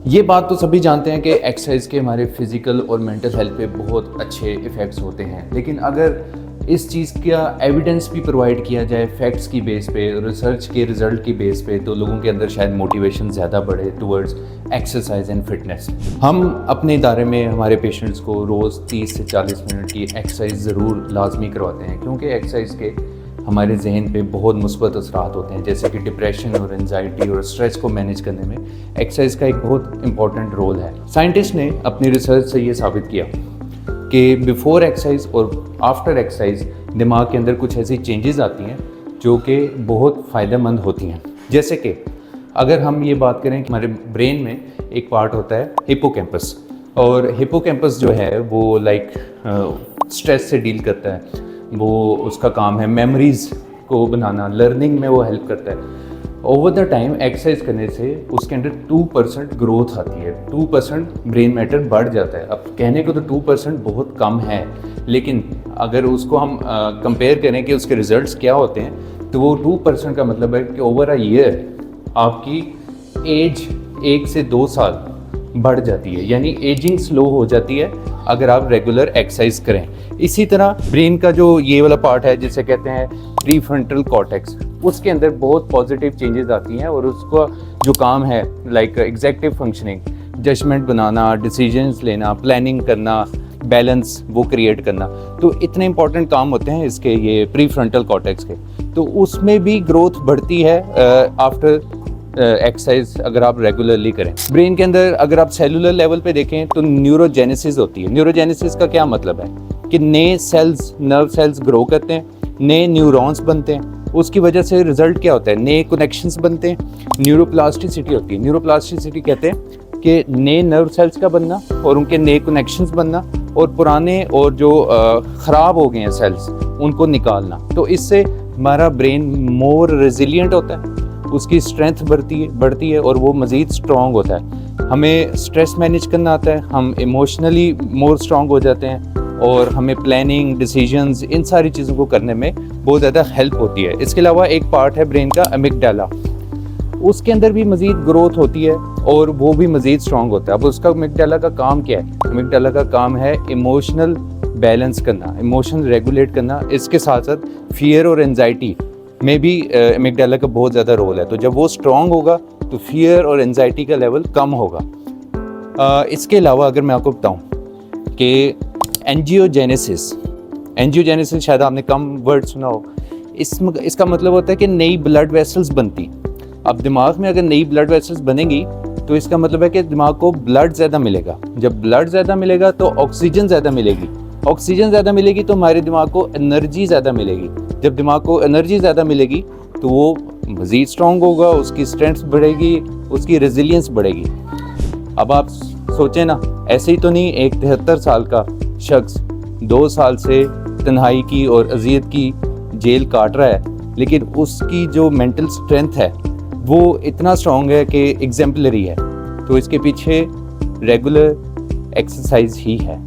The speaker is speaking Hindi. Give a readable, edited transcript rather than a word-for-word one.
ये बात तो सभी जानते हैं कि एक्सरसाइज के हमारे फिज़िकल और मेंटल हेल्थ पे बहुत अच्छे इफ़ेक्ट्स होते हैं, लेकिन अगर इस चीज़ का एविडेंस भी प्रोवाइड किया जाए फैक्ट्स की बेस पे, रिसर्च के रिज़ल्ट की बेस पे, तो लोगों के अंदर शायद मोटिवेशन ज़्यादा बढ़े टुवर्ड्स एक्सरसाइज एंड फिटनेस। हम अपने इदारे में हमारे पेशेंट्स को रोज़ 30 से 40 मिनट की एक्सरसाइज ज़रूर लाजमी करवाते हैं, क्योंकि एक्सरसाइज के हमारे जहन पे बहुत मुस्बत असरात होते हैं, जैसे कि डिप्रेशन और एंजाइटी और स्ट्रेस को मैनेज करने में एक्सरसाइज का एक बहुत इंपॉर्टेंट रोल है। साइंटिस्ट ने अपनी रिसर्च से ये साबित किया कि बिफोर एक्सरसाइज और आफ्टर एक्सरसाइज दिमाग के अंदर कुछ ऐसी चेंजेस आती हैं जो कि बहुत फ़ायदेमंद होती हैं। जैसे कि अगर हम ये बात करें कि हमारे ब्रेन में एक पार्ट होता है हिप्पोकैम्पस, और हिप्पोकैम्पस जो है वो स्ट्रेस से डील करता है। वो उसका काम है मेमोरीज़ को बनाना, लर्निंग में वो हेल्प करता है। ओवर द टाइम एक्सरसाइज करने से उसके अंदर 2% ग्रोथ आती है, 2% ब्रेन मैटर बढ़ जाता है। अब कहने को तो 2% बहुत कम है, लेकिन अगर उसको हम कंपेयर करें कि उसके रिजल्ट्स क्या होते हैं, तो वो 2% का मतलब है कि ओवर अ ईयर आपकी एज 1 से 2 साल बढ़ जाती है, यानी एजिंग स्लो हो जाती है अगर आप रेगुलर एक्सरसाइज करें। इसी तरह ब्रेन का जो ये वाला पार्ट है जिसे कहते हैं प्रीफ्रंटल कॉर्टेक्स, उसके अंदर बहुत पॉजिटिव चेंजेस आती हैं, और उसका जो काम है लाइक एग्जीक्यूटिव फंक्शनिंग, जजमेंट बनाना, डिसीजंस लेना, प्लानिंग करना, बैलेंस वो क्रिएट करना, तो इतने इंपॉर्टेंट काम होते हैं इसके ये प्रीफ्रंटल कॉर्टेक्स के। तो उसमें भी ग्रोथ बढ़ती है आफ्टर एक्सरसाइज अगर आप रेगुलरली करें। ब्रेन के अंदर अगर आप सेलुलर लेवल पे देखें तो न्यूरोजेनेसिस होती है। न्यूरोजेनेसिस का क्या मतलब है कि नए सेल्स, नर्व सेल्स ग्रो करते हैं, नए न्यूरॉन्स बनते हैं, उसकी वजह से रिजल्ट क्या होता है, नए कनेक्शंस बनते हैं, न्यूरोप्लास्टिसिटी होती है। न्यूरोप्लास्टिसिटी कहते हैं कि नए नर्व सेल्स का बनना और उनके नए कनेक्शंस बनना, और पुराने और जो ख़राब हो गए हैं सेल्स उनको निकालना। तो इससे हमारा ब्रेन मोर रेजिलिएंट होता है, उसकी स्ट्रेंथ बढ़ती है और वो मज़ीद स्ट्रॉन्ग होता है। हमें स्ट्रेस मैनेज करना आता है, हम इमोशनली मोर स्ट्रॉन्ग हो जाते हैं, और हमें प्लानिंग, डिसीजंस, इन सारी चीज़ों को करने में बहुत ज़्यादा हेल्प होती है। इसके अलावा एक पार्ट है ब्रेन का अमिगडाला, उसके अंदर भी मज़ीद ग्रोथ होती है और वो भी मज़ीद स्ट्रॉन्ग होता है। अब उसका अमिगडाला का काम क्या है? अमिगडाला का काम है इमोशनल बैलेंस करना, इमोशन रेगुलेट करना। इसके साथ साथ फियर और एंजाइटी में भी अमिगडाला का बहुत ज़्यादा रोल है। तो जब वो स्ट्रॉन्ग होगा तो फियर और एंजाइटी का लेवल कम होगा। इसके अलावा अगर मैं आपको बताऊं कि एंजियोजेनेसिस शायद आपने कम वर्ड सुना हो। इसका मतलब होता है कि नई ब्लड वेसल्स बनती। अब दिमाग में अगर नई ब्लड वेसल्स बनेंगी तो इसका मतलब है कि दिमाग को ब्लड ज़्यादा मिलेगा। जब ब्लड ज़्यादा मिलेगा तो ऑक्सीजन ज़्यादा मिलेगी, ऑक्सीजन ज़्यादा मिलेगी तो हमारे दिमाग को एनर्जी ज़्यादा मिलेगी। जब दिमाग को एनर्जी ज़्यादा मिलेगी तो वो मज़ीद स्ट्रॉन्ग होगा, उसकी स्ट्रेंथ बढ़ेगी, उसकी रेजिलियंस बढ़ेगी। अब आप सोचें ना, ऐसे ही तो नहीं एक 73 साल का शख्स 2 साल से तन्हाई की और अजियत की जेल काट रहा है, लेकिन उसकी जो मेंटल स्ट्रेंथ है वो इतना स्ट्रॉन्ग है कि एग्जाम्पलरी है। तो इसके पीछे रेगुलर एक्सरसाइज ही है।